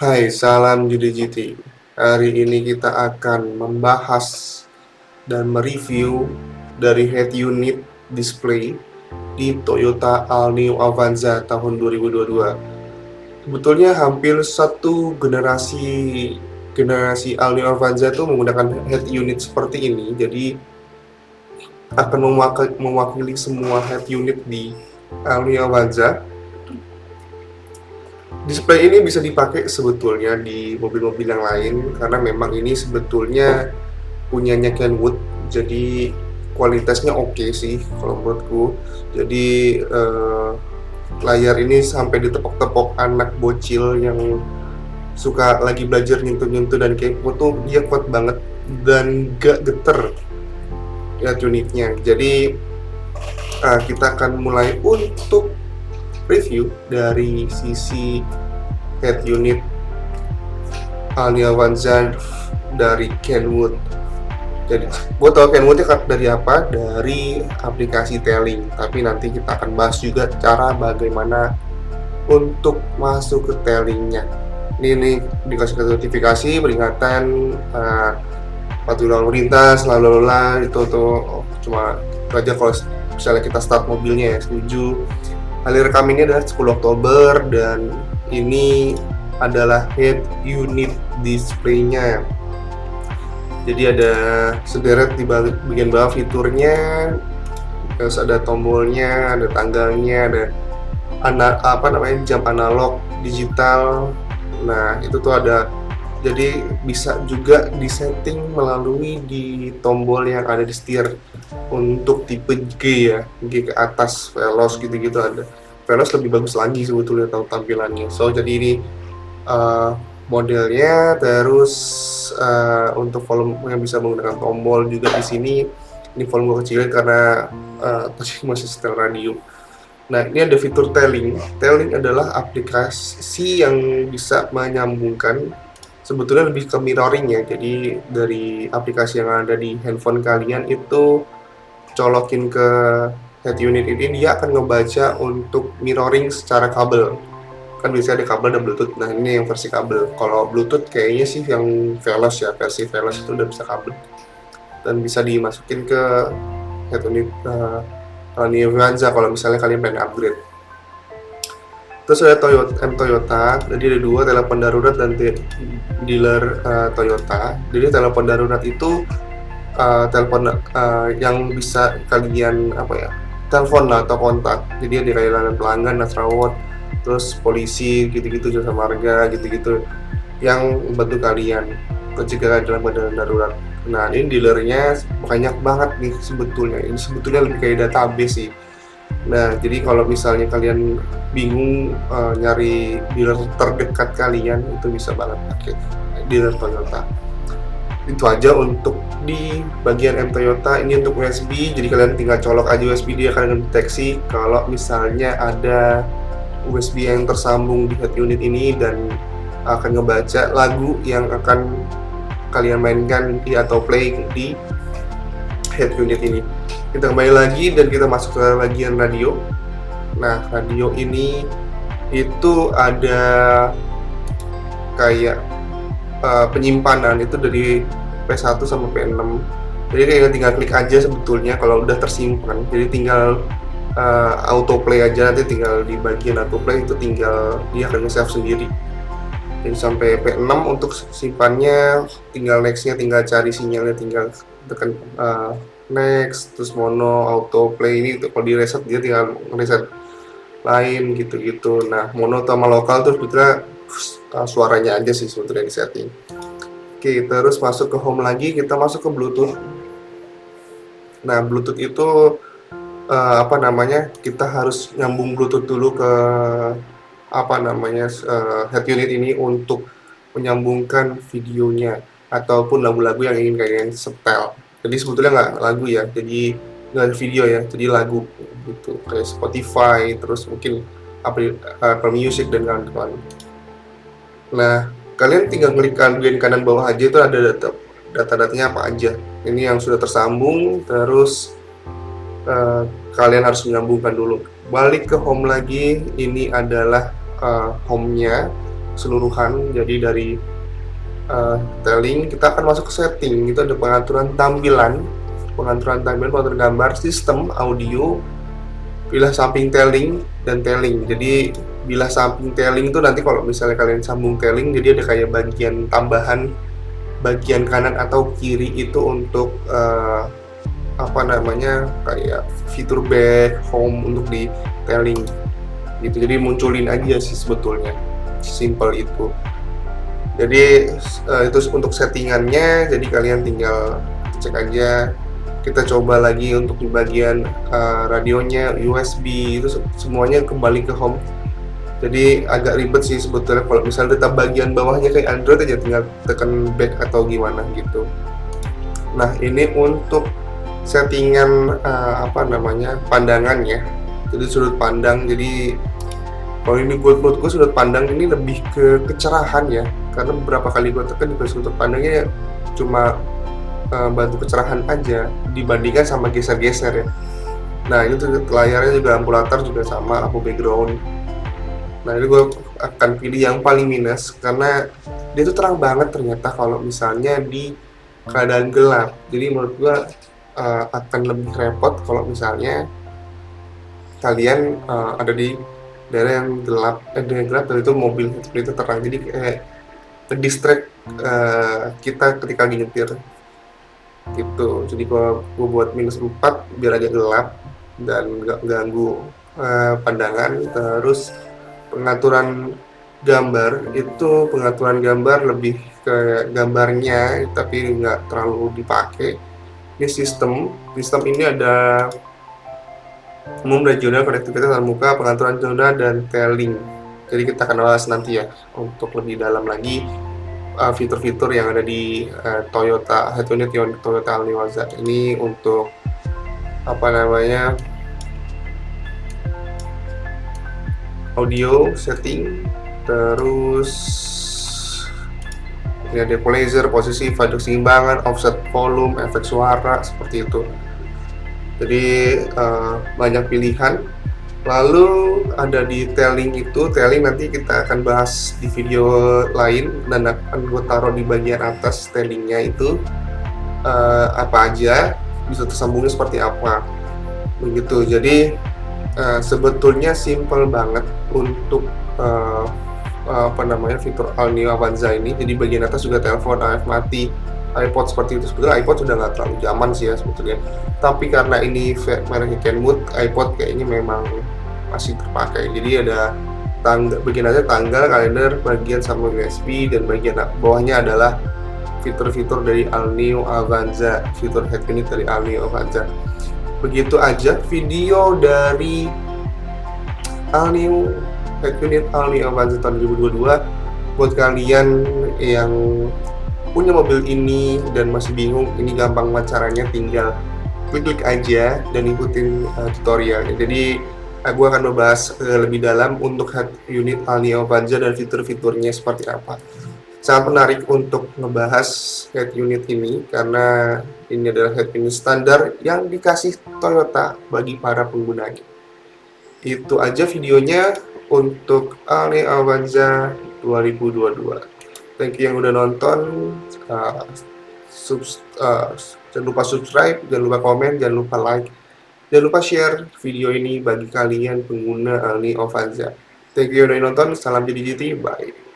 Hai, salam JDGT. Hari ini kita akan membahas dan mereview dari head unit display di Toyota All New Avanza tahun 2022. Sebetulnya hampir satu generasi All New Avanza itu menggunakan head unit seperti ini, jadi akan mewakili semua head unit di All New Avanza. Display ini bisa dipakai sebetulnya di mobil-mobil yang lain karena memang ini sebetulnya punyanya Kenwood, jadi kualitasnya oke sih kalau menurutku. Jadi layar ini sampai ditepok-tepok anak bocil yang suka lagi belajar nyentuh-nyentuh dan kepo tuh dia kuat banget dan gak geter ya unitnya. Jadi kita akan mulai untuk review dari sisi head unit Alnia Avanza dari Kenwood. Jadi gue tau Kenwood dari apa? Dari aplikasi Telling. Tapi nanti kita akan bahas juga cara bagaimana untuk masuk ke Tellingnya. Ini dikasih notifikasi peringatan patuhi lalu lintas, lalu lalang itu tuh cuma itu aja kalau misalnya kita start mobilnya ya, setuju. Hari rekam ini adalah 10 Oktober dan ini adalah head unit display-nya. Jadi ada sederet di bagian bawah fiturnya, terus ada tombolnya, ada tanggalnya, ada jam analog digital. Nah itu tuh ada, jadi bisa juga disetting melalui di tombol yang ada di setir untuk tipe G ya, G ke atas, Veloz gitu-gitu ada. Veloz lebih bagus lagi sebetulnya tampilannya. So jadi ini modelnya, terus untuk volume yang bisa menggunakan tombol juga di sini. Ini volume kecil karena tadi masih setel radio. Nah ini ada fitur Telling. Telling adalah aplikasi yang bisa menyambungkan, sebetulnya lebih ke mirroring ya. Jadi dari aplikasi yang ada di handphone kalian itu colokin ke head unit ini, dia akan ngebaca untuk mirroring secara kabel. Kan biasanya ada kabel dan Bluetooth. Nah ini yang versi kabel. Kalau Bluetooth kayaknya sih yang Veloz ya, versi Veloz itu udah bisa kabel dan bisa dimasukin ke head unit Avanza kalau misalnya kalian pengen upgrade. Terus ada Toyota, jadi ada dua, telepon darurat dan dealer Toyota. Jadi telepon darurat itu telepon yang bisa kalian telepon atau kontak. Jadi ada kayak pelanggan, nasrawat, terus polisi gitu-gitu, jasa marga gitu-gitu yang membantu kalian ketika dalam keadaan darurat. Nah ini dealernya banyak banget nih sebetulnya. Ini sebetulnya lebih kayak database sih. Nah jadi kalau misalnya kalian bingung nyari dealer terdekat kalian, itu bisa banget pakai dealer Toyota. Itu aja untuk di bagian M Toyota. Ini untuk USB, jadi kalian tinggal colok aja USB, dia akan mendeteksi kalau misalnya ada USB yang tersambung di head unit ini dan akan ngebaca lagu yang akan kalian mainkan atau play di head unit ini. Kita kembali lagi dan kita masuk ke bagian radio. Nah radio ini itu ada kayak penyimpanan itu dari P1 sampai P6. Jadi kayak tinggal klik aja sebetulnya kalau udah tersimpan. Jadi tinggal autoplay aja, nanti tinggal di bagian autoplay itu tinggal dia akan nge-save sendiri. Jadi sampai P6 untuk simpannya, tinggal nextnya tinggal cari sinyalnya, tinggal tekan next, terus mono, autoplay. Ini kalau di reset dia tinggal reset lain gitu-gitu. Nah mono sama lokal tuh sebetulnya suaranya aja sih sebetulnya di setting. Oke, terus masuk ke home lagi, kita masuk ke Bluetooth. Nah Bluetooth itu kita harus nyambung Bluetooth dulu ke head unit ini untuk menyambungkan videonya ataupun lagu-lagu yang ingin kalian setel. Jadi sebetulnya nggak lagu ya, jadi nggak video ya, jadi lagu gitu kayak Spotify, terus mungkin Apple Music dan kawan-kawan. Nah kalian tinggal klik bagian kanan bawah aja, itu ada data-datanya apa aja. Ini yang sudah tersambung, terus kalian harus menyambungkan dulu. Balik ke home lagi, ini adalah home-nya. keseluruhan. Jadi dari styling kita akan masuk ke setting, itu ada pengaturan tampilan, pengaturan gambar, sistem audio, bilah samping tailing dan tailing. Jadi bilah samping tailing itu nanti kalau misalnya kalian sambung tailing, jadi ada kayak bagian tambahan bagian kanan atau kiri itu untuk apa namanya, kayak fitur back, home untuk di tailing gitu. Jadi munculin aja sih sebetulnya, simple itu. Jadi itu untuk settingannya, jadi kalian tinggal cek aja. Kita coba lagi untuk di bagian radionya, USB, itu semuanya kembali ke home. Jadi agak ribet sih sebetulnya kalau misalnya tetap bagian bawahnya kayak Android aja, tinggal tekan back atau gimana gitu. Nah, ini untuk settingan apa namanya, pandangannya. Jadi sudut pandang, jadi kalau ini menurut gue sudut pandang ini lebih ke kecerahan ya, karena beberapa kali gue tekan juga sudut pandangnya cuma bantu kecerahan aja dibandingkan sama geser-geser ya. Nah, itu layarnya juga, lampu latar juga sama, lampu background. Nah, ini gue akan pilih yang paling minus karena dia tuh terang banget ternyata kalau misalnya di keadaan gelap. Jadi menurut gue akan lebih repot kalau misalnya kalian ada di daerah yang gelap, dan itu mobil itu terang, jadi kayak distract kita ketika nyetir gitu. Jadi kalau gue buat -4 biar agak gelap dan nggak ganggu pandangan. Terus pengaturan gambar itu, pengaturan gambar lebih ke gambarnya tapi nggak terlalu dipakai. Ini sistem ini ada umum, regional, konektivitas antar muka, pengaturan zona, dan tailing. Jadi kita akan bahas nanti ya untuk lebih dalam lagi fitur-fitur yang ada di Toyota head unit Toyota Alneo Avanza ini. Untuk apa namanya, audio setting, terus ini ada equalizer, posisi, fade keseimbangan, offset volume, efek suara, seperti itu. Jadi banyak pilihan. Lalu ada di tailing itu, tailing nanti kita akan bahas di video lain dan akan gue taruh di bagian atas tailingnya itu apa aja, bisa tersambungnya seperti apa begitu. Jadi sebetulnya simple banget untuk apa namanya, fitur Alneo Avanza ini. Jadi bagian atas juga telepon, AF mati, iPod seperti itu. Sebetulnya iPod sudah nggak terlalu zaman sih ya sebetulnya, tapi karena ini mereknya Kenwood, iPod kayaknya memang masih terpakai. Jadi ada bagian atas tanggal, kalender, bagian sama USB, dan bagian bawahnya adalah fitur-fitur dari Alneo Avanza, fitur head unit dari Alneo Avanza. Begitu aja video dari Alneo head unit Alneo Avanza tahun 2022. Buat kalian yang punya mobil ini dan masih bingung, ini gampang banget caranya, tinggal klik aja dan ikutin tutorialnya. Jadi gue akan membahas lebih dalam untuk head unit Alneo Avanza dan fitur-fiturnya seperti apa. Sangat menarik untuk ngebahas head unit ini karena ini adalah head unit standar yang dikasih Toyota bagi para penggunanya. Itu aja videonya untuk Alneo Avanza 2022. Thank you yang udah nonton. Jangan lupa subscribe, jangan lupa komen, jangan lupa like, jangan lupa share video ini bagi kalian pengguna Alneo Avanza. Thank you yang udah nonton. Salam jadi GT, bye.